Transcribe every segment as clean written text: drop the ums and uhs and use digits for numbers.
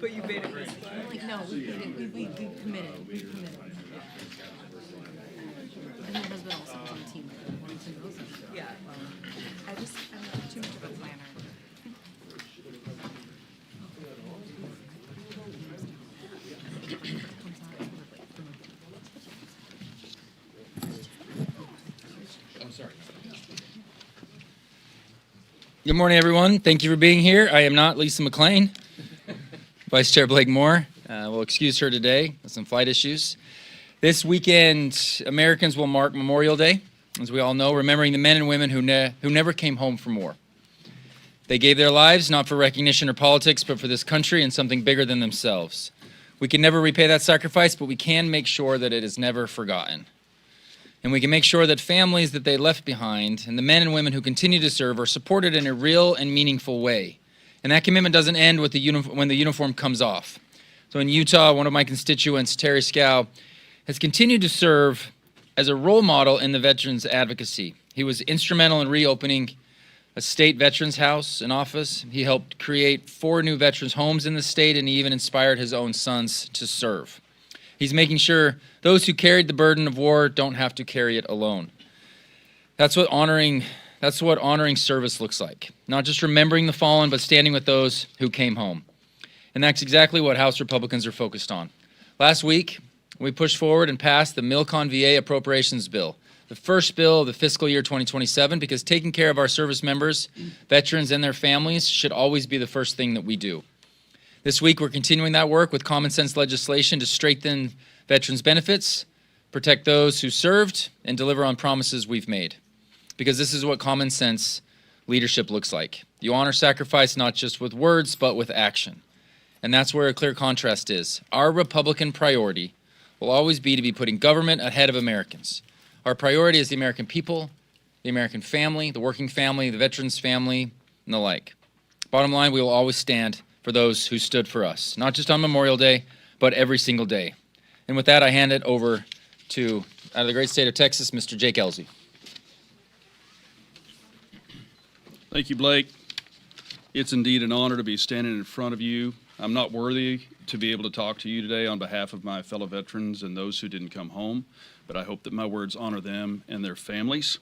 But you made it risky. Like, no, we committed. We committed. And my husband also was on the team. Yeah. I'm too much of a planner. I'm sorry. Good morning, everyone. Thank you for being here. I am not Lisa McLean. Vice Chair Blake Moore will excuse her today with some flight issues. This weekend, Americans will mark Memorial Day, as we all know, remembering the men and women who never came home from war. They gave their lives not for recognition or politics, but for this country and something bigger than themselves. We can never repay that sacrifice, but we can make sure that it is never forgotten. And we can make sure that families that they left behind and the men and women who continue to serve are supported in a real and meaningful way. And that commitment doesn't end with when the uniform comes off. So in Utah, one of my constituents, Terry Scow, has continued to serve as a role model in the veterans advocacy. He was instrumental in reopening a state veterans house and office. He helped create 4 new veterans homes in the state, and he even inspired his own sons to serve. He's making sure those who carried the burden of war don't have to carry it alone. That's what honoring service looks like. Not just remembering the fallen, but standing with those who came home. And that's exactly what House Republicans are focused on. Last week, we pushed forward and passed the Milcon VA Appropriations Bill, the first bill of the fiscal year 2027, because taking care of our service members, veterans, and their families should always be the first thing that we do. This week, we're continuing that work with common sense legislation to strengthen veterans' benefits, protect those who served, and deliver on promises we've made. Because this is what common sense leadership looks like. You honor sacrifice not just with words, but with action. And that's where a clear contrast is. Our Republican priority will always be to be putting government ahead of Americans. Our priority is the American people, the American family, the working family, the veterans' family, and the like. Bottom line, we will always stand for those who stood for us, not just on Memorial Day, but every single day. And with that, I hand it over to, out of the great state of Texas, Mr. Jake Ellzey. Thank you, Blake. It's indeed an honor to be standing in front of you. I'm not worthy to be able to talk to you today on behalf of my fellow veterans and those who didn't come home, but I hope that my words honor them and their families.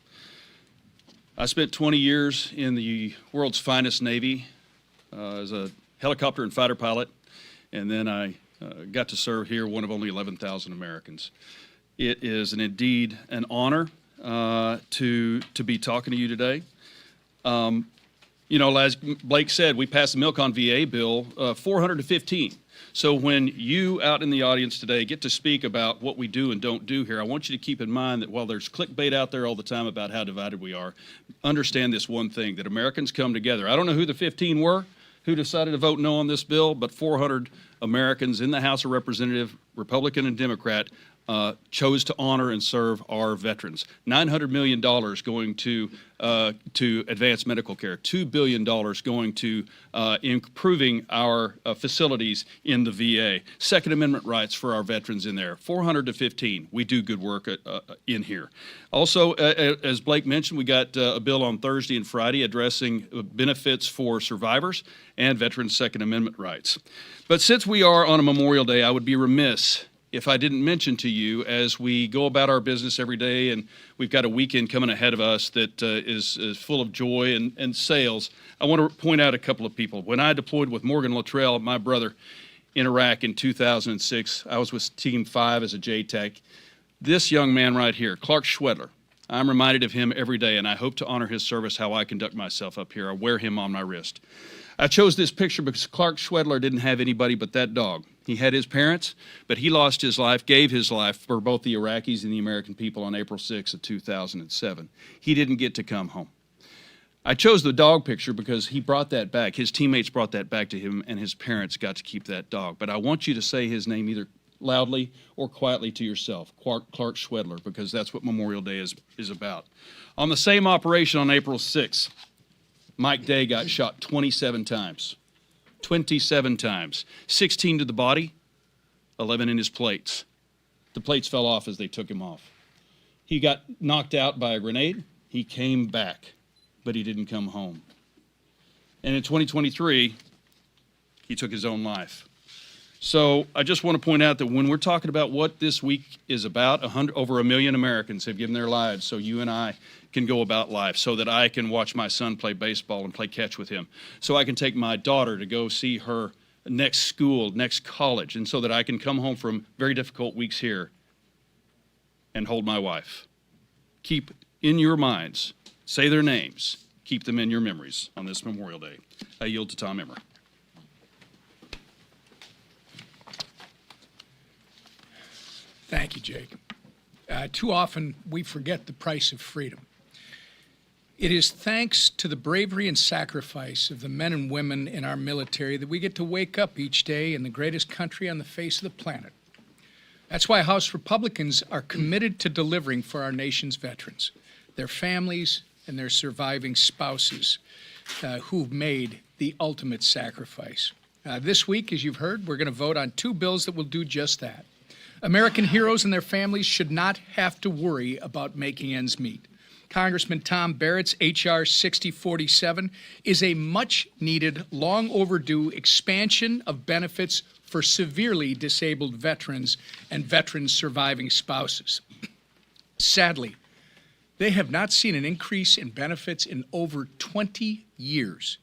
I spent 20 years in the world's finest Navy as a helicopter and fighter pilot, and then I got to serve here, one of only 11,000 Americans. It is indeed an honor to be talking to you today. You know, as Blake said, we passed the Milcon VA bill 415. So when you out in the audience today get to speak about what we do and don't do here, I want you to keep in mind that while there's clickbait out there all the time about how divided we are, understand this one thing, that Americans come together. I don't know who the 15 were who decided to vote no on this bill, but 400 Americans in the House of Representatives, Republican and Democrat, chose to honor and serve our veterans. $900 million going to advance medical care, $2 billion going to improving our facilities in the VA, Second Amendment rights for our veterans in there, 400 to 15. We do good work in here. Also, as Blake mentioned, we got a bill on Thursday and Friday addressing benefits for survivors and veterans' Second Amendment rights. But since we are on a Memorial Day, I would be remiss if I didn't mention to you, as we go about our business every day, and we've got a weekend coming ahead of us that is full of joy and sales, I want to point out a couple of people. When I deployed with Morgan Luttrell, my brother, in Iraq in 2006, I was with Team 5 as a JTAC. This young man right here, Clark Schwedler, I'm reminded of him every day, and I hope to honor his service how I conduct myself up here. I wear him on my wrist. I chose this picture because Clark Schwedler didn't have anybody but that dog. He had his parents, but he lost his life, gave his life for both the Iraqis and the American people on April 6 of 2007. He didn't get to come home. I chose the dog picture because he brought that back. His teammates brought that back to him, and his parents got to keep that dog. But I want you to say his name either loudly or quietly to yourself, Clark Schwedler, because that's what Memorial Day is about. On the same operation on April 6th, Mike Day got shot 27 times. 27 times. 16 to the body, 11 in his plates. The plates fell off as they took him off. He got knocked out by a grenade. He came back, but he didn't come home. And in 2023, he took his own life. So I just want to point out that when we're talking about what this week is about, over 1 million Americans have given their lives so you and I can go about life, so that I can watch my son play baseball and play catch with him, so I can take my daughter to go see her next school, next college, and so that I can come home from very difficult weeks here and hold my wife. Keep in your minds, say their names, keep them in your memories on this Memorial Day. I yield to Tom Emmer. Thank you, Jake. Too often we forget the price of freedom. It is thanks to the bravery and sacrifice of the men and women in our military that we get to wake up each day in the greatest country on the face of the planet. That's why House Republicans are committed to delivering for our nation's veterans, their families, and their surviving spouses who've made the ultimate sacrifice. This week, as you've heard, we're going to vote on 2 bills that will do just that. American heroes and their families should not have to worry about making ends meet. Congressman Tom Barrett's H.R. 6047 is a much-needed, long-overdue expansion of benefits for severely disabled veterans and veterans' surviving spouses. Sadly, they have not seen an increase in benefits in over 20 years,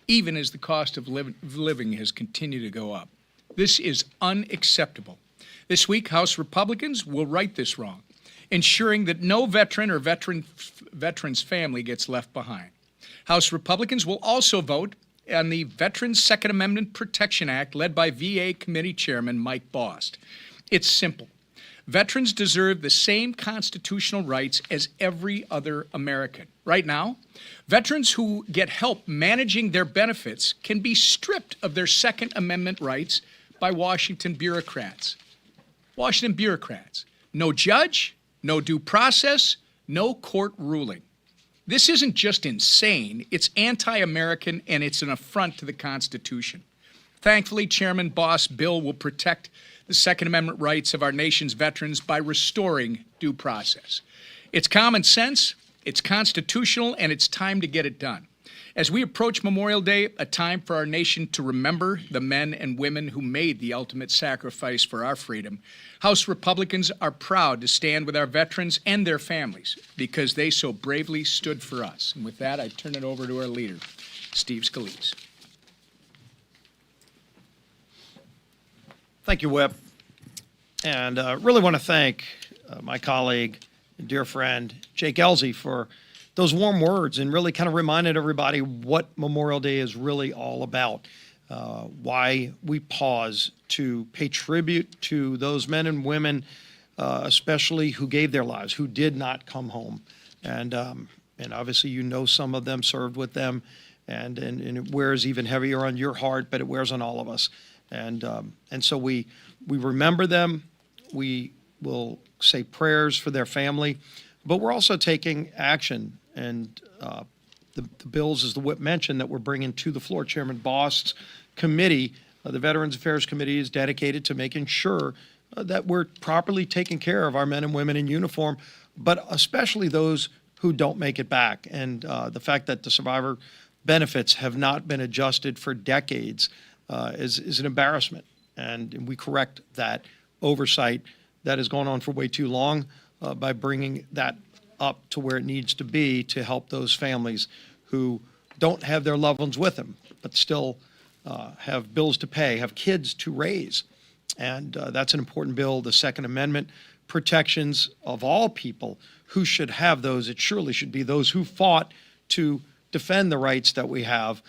even as the cost of living has continued to go up. This is unacceptable. This week, House Republicans will right this wrong, ensuring that no veteran or veteran's family gets left behind. House Republicans will also vote on the Veterans Second Amendment Protection Act led by VA Committee Chairman Mike Bost. It's simple. Veterans deserve the same constitutional rights as every other American. Right now, veterans who get help managing their benefits can be stripped of their Second Amendment rights by Washington bureaucrats. No judge, no due process, no court ruling. This isn't just insane, it's anti-American, and it's an affront to the Constitution. Thankfully, Chairman Bost's bill will protect the Second Amendment rights of our nation's veterans by restoring due process. It's common sense, it's constitutional, and it's time to get it done. As we approach Memorial Day, a time for our nation to remember the men and women who made the ultimate sacrifice for our freedom, House Republicans are proud to stand with our veterans and their families because they so bravely stood for us. And with that, I turn it over to our leader, Steve Scalise. Thank you, Whip. And really want to thank my colleague and dear friend, Jake Ellzey, for those warm words and really kind of reminded everybody what Memorial Day is really all about, why we pause to pay tribute to those men and women, especially who gave their lives, who did not come home. And obviously, you know, some of them served with them, and it wears even heavier on your heart, but it wears on all of us. And so we remember them. We will say prayers for their family, but we're also taking action. And the bills, as the Whip mentioned, that we're bringing to the floor. Chairman Bost's committee, the Veterans Affairs Committee, is dedicated to making sure that we're properly taking care of our men and women in uniform, but especially those who don't make it back. And the fact that the survivor benefits have not been adjusted for decades is an embarrassment. And we correct that oversight that has gone on for way too long by bringing that up to where it needs to be to help those families who don't have their loved ones with them, but still have bills to pay, have kids to raise. And that's an important bill. The Second Amendment protections of all people who should have those. It surely should be those who fought to defend the rights that we have.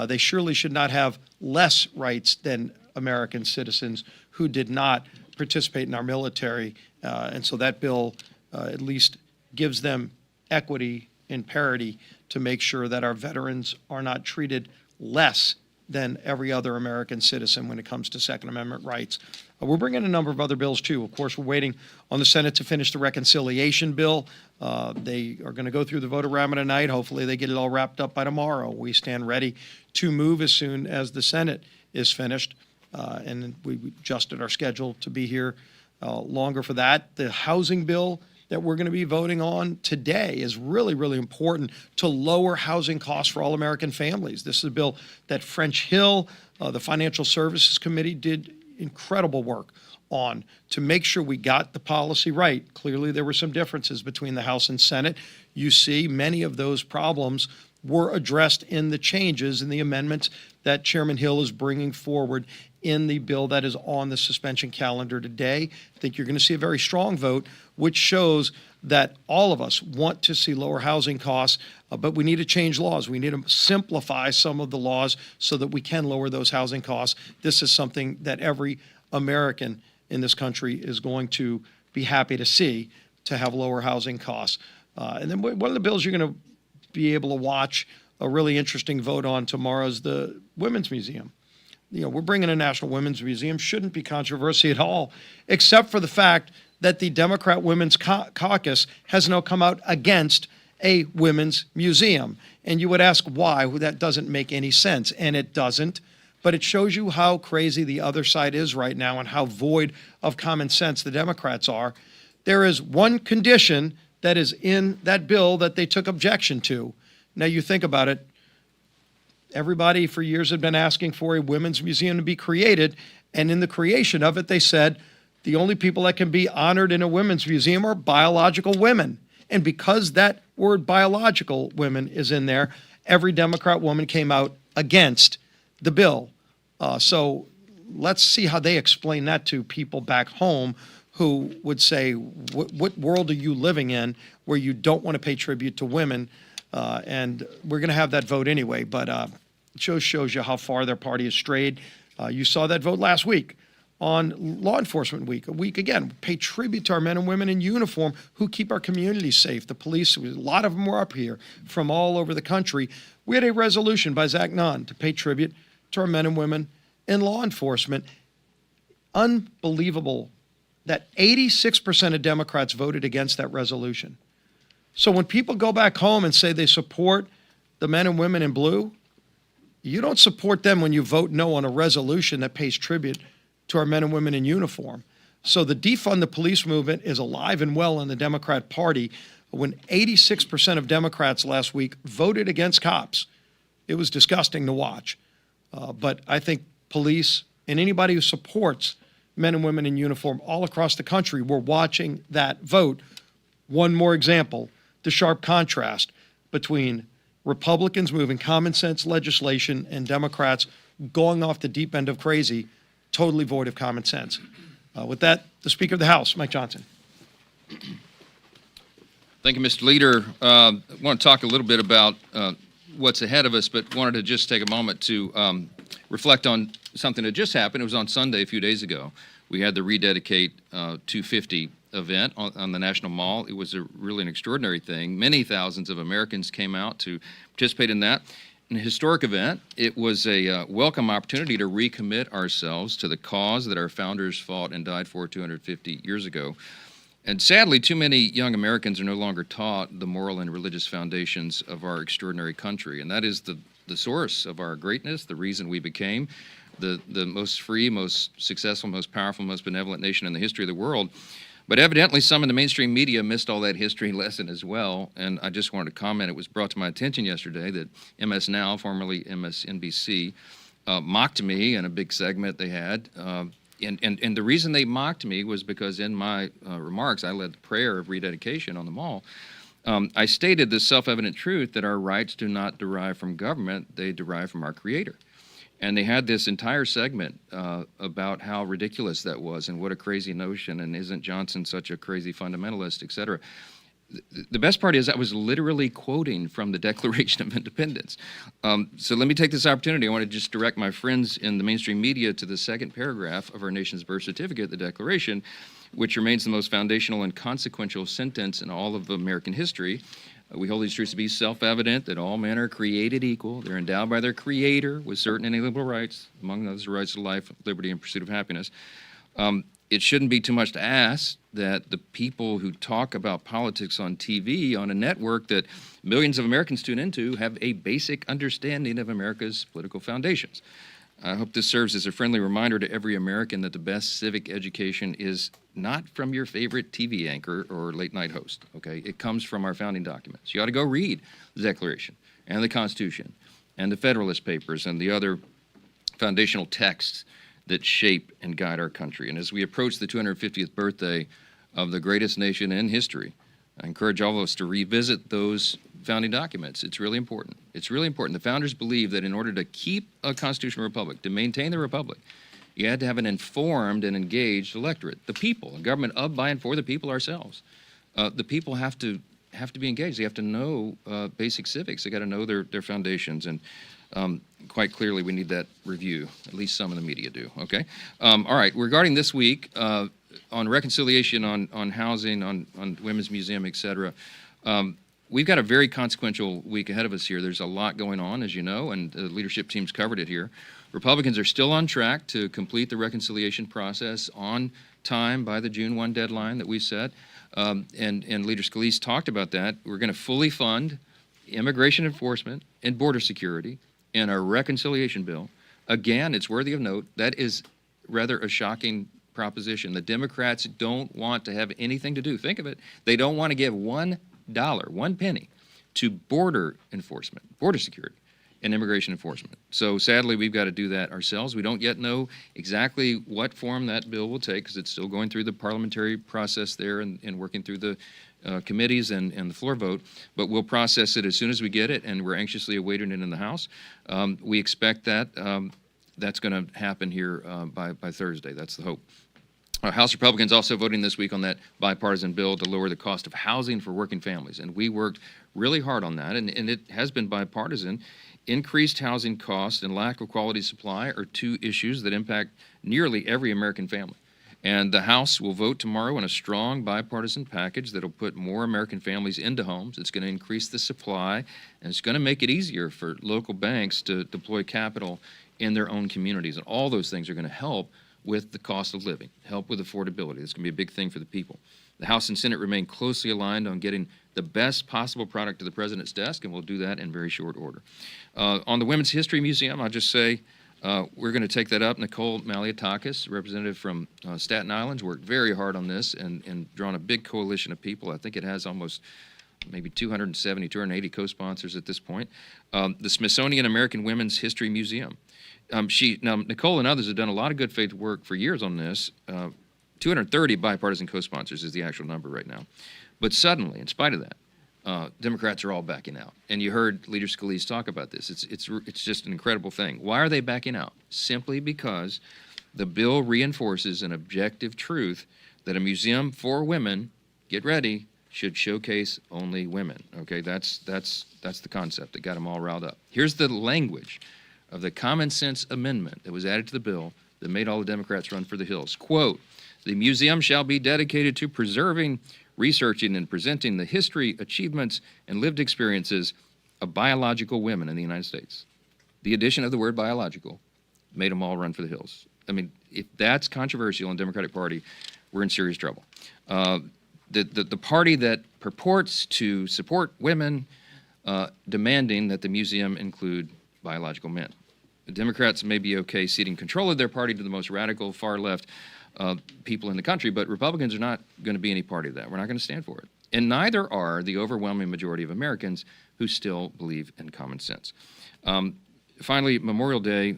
They surely should not have less rights than American citizens who did not participate in our military. And so that bill at least gives them equity and parity to make sure that our veterans are not treated less than every other American citizen when it comes to Second Amendment rights. We're bringing a number of other bills, too. Of course, we're waiting on the Senate to finish the reconciliation bill. They are going to go through the vote around tonight. Hopefully, they get it all wrapped up by tomorrow. We stand ready to move as soon as the Senate is finished. And we adjusted our schedule to be here longer for that. The housing bill that we're going to be voting on today is really, really important to lower housing costs for all American families. This is a bill that French Hill, the Financial Services Committee, did incredible work on to make sure we got the policy right. Clearly, there were some differences between the House and Senate. You see many of those problems were addressed in the changes and the amendments that Chairman Hill is bringing forward in the bill that is on the suspension calendar today. I think you're going to see a very strong vote, which shows that all of us want to see lower housing costs, but we need to change laws. We need to simplify some of the laws so that we can lower those housing costs. This is something that every American in this country is going to be happy to see, to have lower housing costs. And then one of the bills you're going to be able to watch a really interesting vote on tomorrow is the Women's Museum. You know, we're bringing a National Women's Museum. Shouldn't be controversy at all, except for the fact that the Democrat Women's Caucus has now come out against a women's museum. And you would ask why. Well, that doesn't make any sense, and it doesn't. But it shows you how crazy the other side is right now and how void of common sense the Democrats are. There is one condition that is in that bill that they took objection to. Now, you think about it. Everybody for years had been asking for a women's museum to be created, and in the creation of it, they said the only people that can be honored in a women's museum are biological women. And because that word biological women is in there, every Democrat woman came out against the bill. So let's see how they explain that to people back home who would say, what world are you living in where you don't want to pay tribute to women? And we're going to have that vote anyway, but it shows you how far their party has strayed. You saw that vote last week on Law Enforcement Week. A week, again, pay tribute to our men and women in uniform who keep our communities safe. The police, a lot of them were up here from all over the country. We had a resolution by Zach Nunn to pay tribute to our men and women in law enforcement. Unbelievable that 86% of Democrats voted against that resolution. So when people go back home and say they support the men and women in blue, you don't support them when you vote no on a resolution that pays tribute to our men and women in uniform. So the defund the police movement is alive and well in the Democrat Party. When 86% of Democrats last week voted against cops, it was disgusting to watch. But I think police and anybody who supports men and women in uniform all across the country were watching that vote. One more example, the sharp contrast between Republicans moving common sense legislation and Democrats going off the deep end of crazy, totally void of common sense. With that, the Speaker of the House, Mike Johnson. Thank you, Mr. Leader. I want to talk a little bit about what's ahead of us, but wanted to just take a moment to reflect on something that just happened. It was on Sunday a few days ago. We had the Rededicate 250 event on the National Mall. It was really an extraordinary thing. Many thousands of Americans came out to participate in that. An historic event. It was a welcome opportunity to recommit ourselves to the cause that our founders fought and died for 250 years ago. And sadly, too many young Americans are no longer taught the moral and religious foundations of our extraordinary country. And that is the source of our greatness, the reason we became the most free, most successful, most powerful, most benevolent nation in the history of the world. But evidently, some in the mainstream media missed all that history lesson as well. And I just wanted to comment, it was brought to my attention yesterday that MS Now, formerly MSNBC, mocked me in a big segment they had. And the reason they mocked me was because in my remarks, I led the prayer of rededication on the mall. I stated the self-evident truth that our rights do not derive from government, they derive from our Creator. And they had this entire segment about how ridiculous that was and what a crazy notion, and isn't Johnson such a crazy fundamentalist, et cetera. The best part is I was literally quoting from the Declaration of Independence. So let me take this opportunity. I want to just direct my friends in the mainstream media to the second paragraph of our nation's birth certificate, the Declaration, which remains the most foundational and consequential sentence in all of American history. We hold these truths to be self-evident, that all men are created equal. They're endowed by their Creator with certain inalienable rights, among others the rights to life, liberty, and pursuit of happiness. It shouldn't be too much to ask that the people who talk about politics on TV, on a network that millions of Americans tune into, have a basic understanding of America's political foundations. I hope this serves as a friendly reminder to every American that the best civic education is not from your favorite TV anchor or late-night host, okay? It comes from our founding documents. You ought to go read the Declaration and the Constitution and the Federalist Papers and the other foundational texts that shape and guide our country. And as we approach the 250th birthday of the greatest nation in history, I encourage all of us to revisit those founding documents. It's really important. It's really important. The founders believed that in order to keep a constitutional republic, to maintain the republic, you had to have an informed and engaged electorate, the people, a government of, by, and for the people ourselves. The people have to be engaged. They have to know basic civics. They got to know their foundations, and quite clearly we need that review. At least some of the media do. Okay. All right. Regarding this week on reconciliation, on housing, on Women's Museum, et cetera. We've got a very consequential week ahead of us here. There's a lot going on, as you know, and the leadership team's covered it here. Republicans are still on track to complete the reconciliation process on time by the June 1 deadline that we set. And Leader Scalise talked about that. We're going to fully fund immigration enforcement and border security in our reconciliation bill. Again, it's worthy of note, that is rather a shocking proposition. The Democrats don't want to have anything to do. Think of it. They don't want to give $1, 1 penny, to border enforcement, border security, and immigration enforcement. So sadly, we've got to do that ourselves. We don't yet know exactly what form that bill will take because it's still going through the parliamentary process there and working through the committees and the floor vote. But we'll process it as soon as we get it, and we're anxiously awaiting it in the House. We expect that that's going to happen here by Thursday. That's the hope. House Republicans also voting this week on that bipartisan bill to lower the cost of housing for working families. And we worked really hard on that, and it has been bipartisan. Increased housing costs and lack of quality supply are two issues that impact nearly every American family. And the House will vote tomorrow on a strong bipartisan package that will put more American families into homes. It's going to increase the supply, and it's going to make it easier for local banks to deploy capital in their own communities. And all those things are going to help with the cost of living, help with affordability. It's going to be a big thing for the people. The House and Senate remain closely aligned on getting the best possible product to the President's desk, and we'll do that in very short order. On the Women's History Museum, I'll just say we're going to take that up. Nicole Malliotakis, representative from Staten Island, worked very hard on this and drawn a big coalition of people. I think it has almost maybe 270, 280 co-sponsors at this point. The Smithsonian American Women's History Museum. Now, Nicole and others have done a lot of good faith work for years on this. 230 bipartisan co-sponsors is the actual number right now. But suddenly, in spite of that, Democrats are all backing out. And you heard Leader Scalise talk about this. It's just an incredible thing. Why are they backing out? Simply because the bill reinforces an objective truth that a museum for women, get ready, should showcase only women. Okay, that's the concept that got them all riled up. Here's the language of the common sense amendment that was added to the bill that made all the Democrats run for the hills. Quote, "The museum shall be dedicated to preserving, researching, and presenting the history, achievements, and lived experiences of biological women in the United States." The addition of the word biological made them all run for the hills. I mean, if that's controversial in the Democratic Party, we're in serious trouble. The party that purports to support women demanding that the museum include biological men. The Democrats may be okay ceding control of their party to the most radical, far-left people in the country, but Republicans are not going to be any party of that. We're not going to stand for it. And neither are the overwhelming majority of Americans who still believe in common sense. Finally, Memorial Day,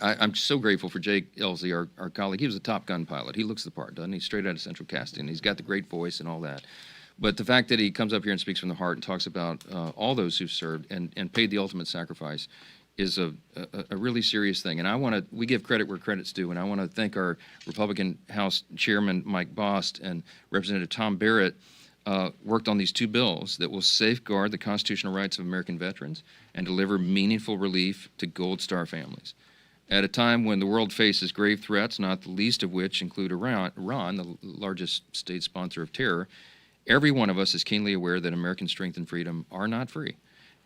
I'm so grateful for Jake Ellzey, our colleague. He was a Top Gun pilot. He looks the part, doesn't he? Straight out of Central Casting. He's got the great voice and all that. But the fact that he comes up here and speaks from the heart and talks about all those who've served and paid the ultimate sacrifice is a really serious thing. And we give credit where credit's due, and I want to thank our Republican House Chairman Mike Bost and Representative Tom Barrett worked on these two bills that will safeguard the constitutional rights of American veterans and deliver meaningful relief to Gold Star families. At a time when the world faces grave threats, not the least of which include Iran, the largest state sponsor of terror, every one of us is keenly aware that American strength and freedom are not free.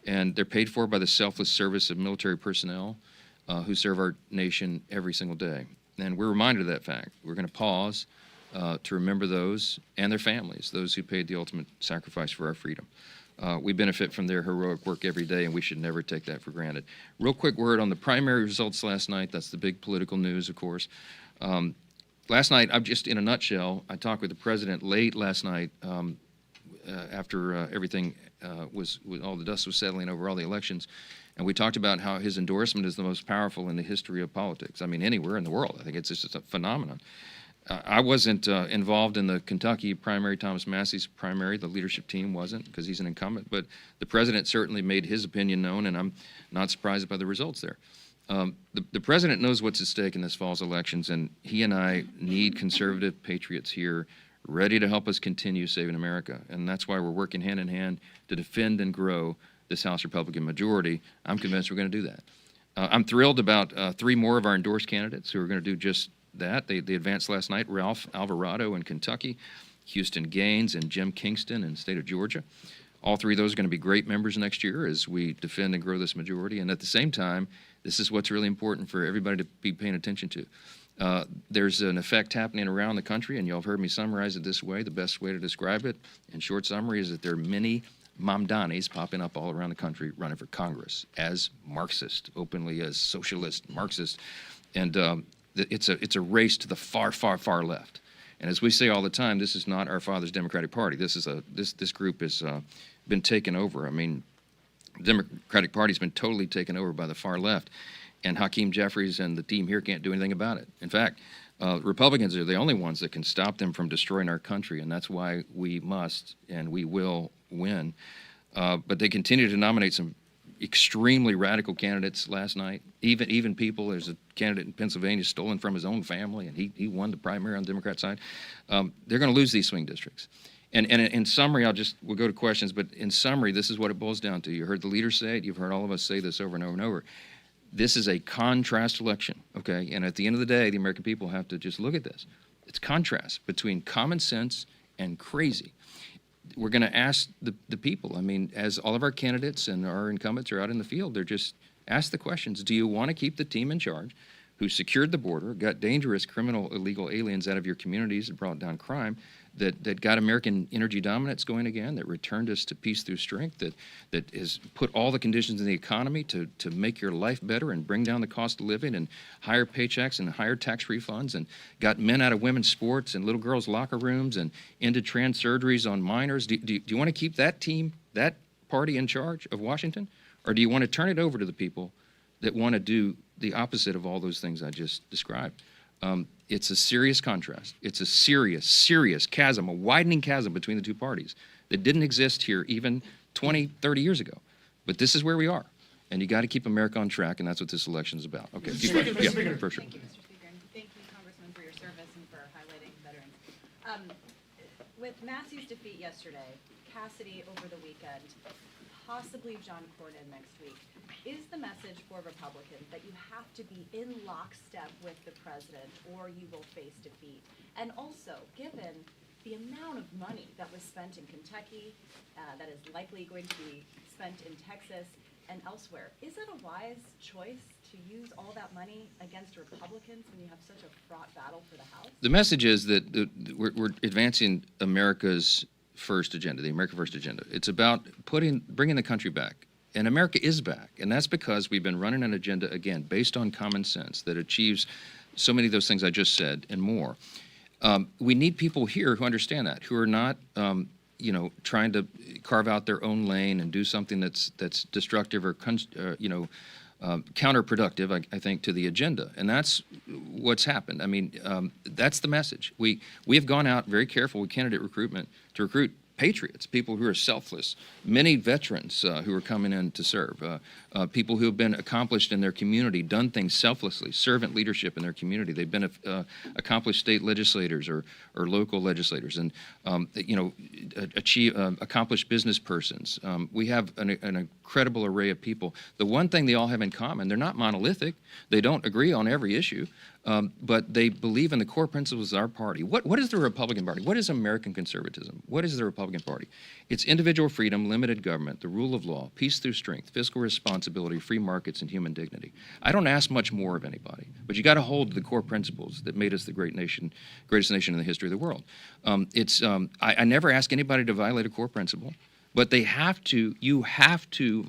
And they're paid for by the selfless service of military personnel who serve our nation every single day. And we're reminded of that fact. We're going to pause to remember those and their families, those who paid the ultimate sacrifice for our freedom. We benefit from their heroic work every day, and we should never take that for granted. Real quick word on the primary results last night. That's the big political news, of course. Last night, just in a nutshell, I talked with the president late last night after everything all the dust was settling over all the elections. And we talked about how his endorsement is the most powerful in the history of politics. I mean, anywhere in the world. I think it's just a phenomenon. I wasn't involved in the Kentucky primary, Thomas Massey's primary. The leadership team wasn't because he's an incumbent. But the president certainly made his opinion known, and I'm not surprised by the results there. The president knows what's at stake in this fall's elections, and he and I need conservative patriots here ready to help us continue saving America. And that's why we're working hand in hand to defend and grow this House Republican majority. I'm convinced we're going to do that. I'm thrilled about 3 more of our endorsed candidates who are going to do just that. They advanced last night: Ralph Alvarado in Kentucky, Houston Gaines, and Jim Kingston in the state of Georgia. All 3 of those are going to be great members next year as we defend and grow this majority. And at the same time, this is what's really important for everybody to be paying attention to. There's an effect happening around the country, and y'all have heard me summarize it this way. The best way to describe it, in short summary, is that there are many Mamdanis popping up all around the country running for Congress as Marxist, openly as socialist, Marxist. And it's a race to the far, far, far left. And as we say all the time, this is not our father's Democratic Party. This group has been taken over. I mean, the Democratic Party's been totally taken over by the far left, and Hakeem Jeffries and the team here can't do anything about it. In fact, Republicans are the only ones that can stop them from destroying our country, and that's why we must and we will win. But they continue to nominate some extremely radical candidates last night. Even people, there's a candidate in Pennsylvania stolen from his own family, and he won the primary on the Democrat side. They're going to lose these swing districts. And in summary, we'll go to questions, but in summary, this is what it boils down to. You heard the leaders say it. You've heard all of us say this over and over and over. This is a contrast election, okay? And at the end of the day, the American people have to just look at this. It's contrast between common sense and crazy. We're going to ask the people, I mean, as all of our candidates and our incumbents are out in the field, they're just ask the questions. Do you want to keep the team in charge who secured the border, got dangerous criminal illegal aliens out of your communities and brought down crime, that got American energy dominance going again, that returned us to peace through strength, that has put all the conditions in the economy to make your life better and bring down the cost of living and higher paychecks and higher tax refunds, and got men out of women's sports and little girls' locker rooms and ended trans surgeries on minors? Do you want to keep that team, that party in charge of Washington? Or do you want to turn it over to the people that want to do the opposite of all those things I just described? It's a serious contrast. It's a serious chasm, a widening chasm between the two parties that didn't exist here even 20, 30 years ago. But this is where we are. And you got to keep America on track, and that's what this election is about. Okay, keep going. Yeah, for sure. Thank you, Mr. Speaker, and thank you, Congressman, for your service and for highlighting veterans. With Massey's defeat yesterday, Cassidy over the weekend, possibly John Cornyn next week, is the message for Republicans that you have to be in lockstep with the president or you will face defeat? And also, given the amount of money that was spent in Kentucky, that is likely going to be spent in Texas and elsewhere, is it a wise choice to use all that money against Republicans when you have such a fraught battle for the House? The message is that we're advancing America's first agenda, the America First agenda. It's about bringing the country back. And America is back. And that's because we've been running an agenda, again, based on common sense that achieves so many of those things I just said and more. We need people here who understand that, who are not, trying to carve out their own lane and do something that's destructive or, counterproductive, I think, to the agenda. And that's what's happened. I mean, that's the message. We have gone out very careful with candidate recruitment to recruit patriots, people who are selfless, many veterans who are coming in to serve, people who have been accomplished in their community, done things selflessly, servant leadership in their community. They've been accomplished state legislators or local legislators, and accomplished business persons. We have an incredible array of people. The one thing they all have in common, they're not monolithic. They don't agree on every issue. But they believe in the core principles of our party. What is the Republican Party? What is American conservatism? What is the Republican Party? It's individual freedom, limited government, the rule of law, peace through strength, fiscal responsibility, free markets, and human dignity. I don't ask much more of anybody, but you got to hold the core principles that made us the greatest nation in the history of the world. I never ask anybody to violate a core principle, but you have to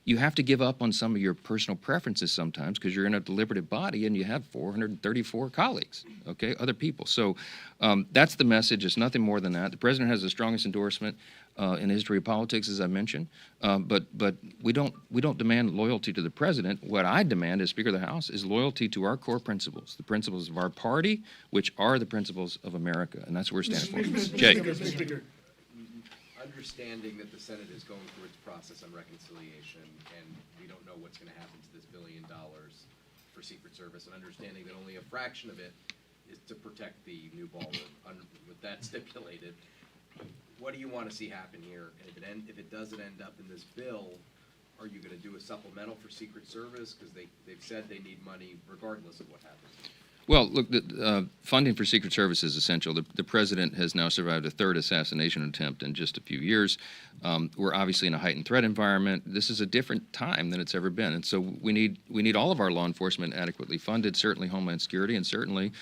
you have to give up on some of your personal preferences sometimes because you're in a deliberative body and you have 434 colleagues, okay, other people. So that's the message. It's nothing more than that. The president has the strongest endorsement in the history of politics, as I mentioned, but we don't demand loyalty to the president. What I demand as Speaker of the House is loyalty to our core principles, the principles of our party, which are the principles of America, and that's what we're standing for. Jake. Understanding that the Senate is going through its process on reconciliation, and we don't know what's going to happen to this $1 billion for Secret Service, and understanding that only a fraction of it is to protect the new ballroom. With that stipulated, what do you want to see happen here? And if it doesn't end up in this bill, are you going to do a supplemental for Secret Service? Because they've said they need money regardless of what happens. Well, look, the funding for Secret Service is essential. The president has now survived a third assassination attempt in just a few years. We're obviously in a heightened threat environment. This is a different time than it's ever been, and so we need all of our law enforcement adequately funded. Certainly Homeland Security, and certainly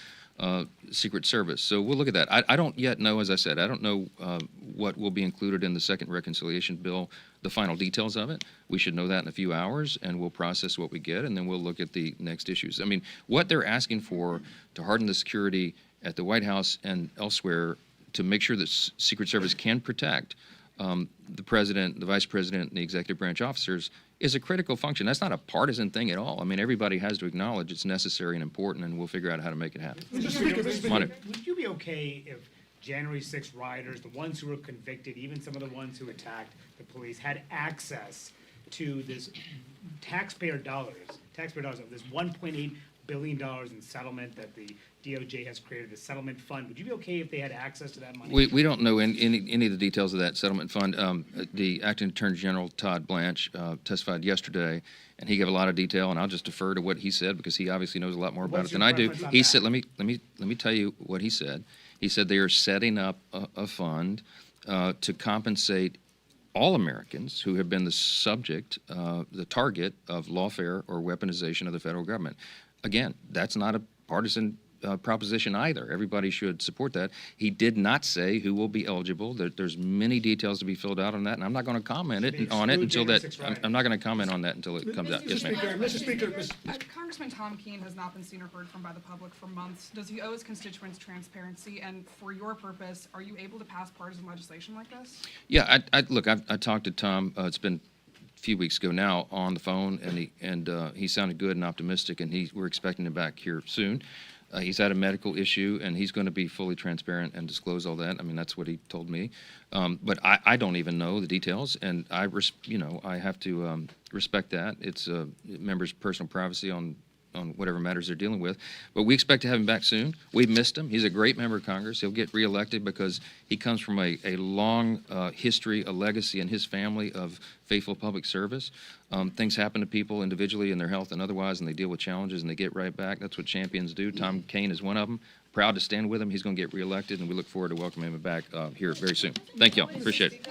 Secret Service. So we'll look at that. I don't yet know, as I said, I don't know what will be included in the second reconciliation bill, the final details of it. We should know that in a few hours, and we'll process what we get, and then we'll look at the next issues. I mean, what they're asking for to harden the security at the White House and elsewhere to make sure that Secret Service can protect the president, the vice president, and the executive branch officers is a critical function. That's not a partisan thing at all. I mean, everybody has to acknowledge it's necessary and important, and we'll figure out how to make it happen. Would you be okay if January 6th rioters, the ones who were convicted, even some of the ones who attacked the police, had access to this taxpayer dollars of this $1.8 billion in settlement that the DOJ has created, the settlement fund? Would you be okay if they had access to that money? We don't know any of the details of that settlement fund. The acting attorney general, Todd Blanche, testified yesterday, and he gave a lot of detail, and I'll just defer to what he said because he obviously knows a lot more about it than I do. He said, let me tell you what he said. He said they are setting up a fund to compensate all Americans who have been the subject, the target of lawfare or weaponization of the federal government. Again, that's not a partisan proposition either. Everybody should support that. He did not say who will be eligible. There's many details to be filled out on that, and I'm not going to comment on it until that. I'm not going to comment on that until it comes out. Yes, ma'am. Mr. Speaker, Congressman Tom Keene has not been seen or heard from by the public for months. Does he owe his constituents transparency? And for your purpose, are you able to pass partisan legislation like this? Yeah, I talked to Tom. It's been a few weeks ago now on the phone, and he sounded good and optimistic, and we're expecting him back here soon. He's had a medical issue, and he's going to be fully transparent and disclose all that. I mean, that's what he told me. But I don't even know the details, and I have to respect that. It's a member's personal privacy on whatever matters they're dealing with. But we expect to have him back soon. We've missed him. He's a great member of Congress. He'll get reelected because he comes from a long history, a legacy in his family of faithful public service. Things happen to people individually in their health and otherwise, and they deal with challenges and they get right back. That's what champions do. Tom Keene is one of them. Proud to stand with him. He's going to get reelected, and we look forward to welcoming him back here very soon. Thank you all. Appreciate it.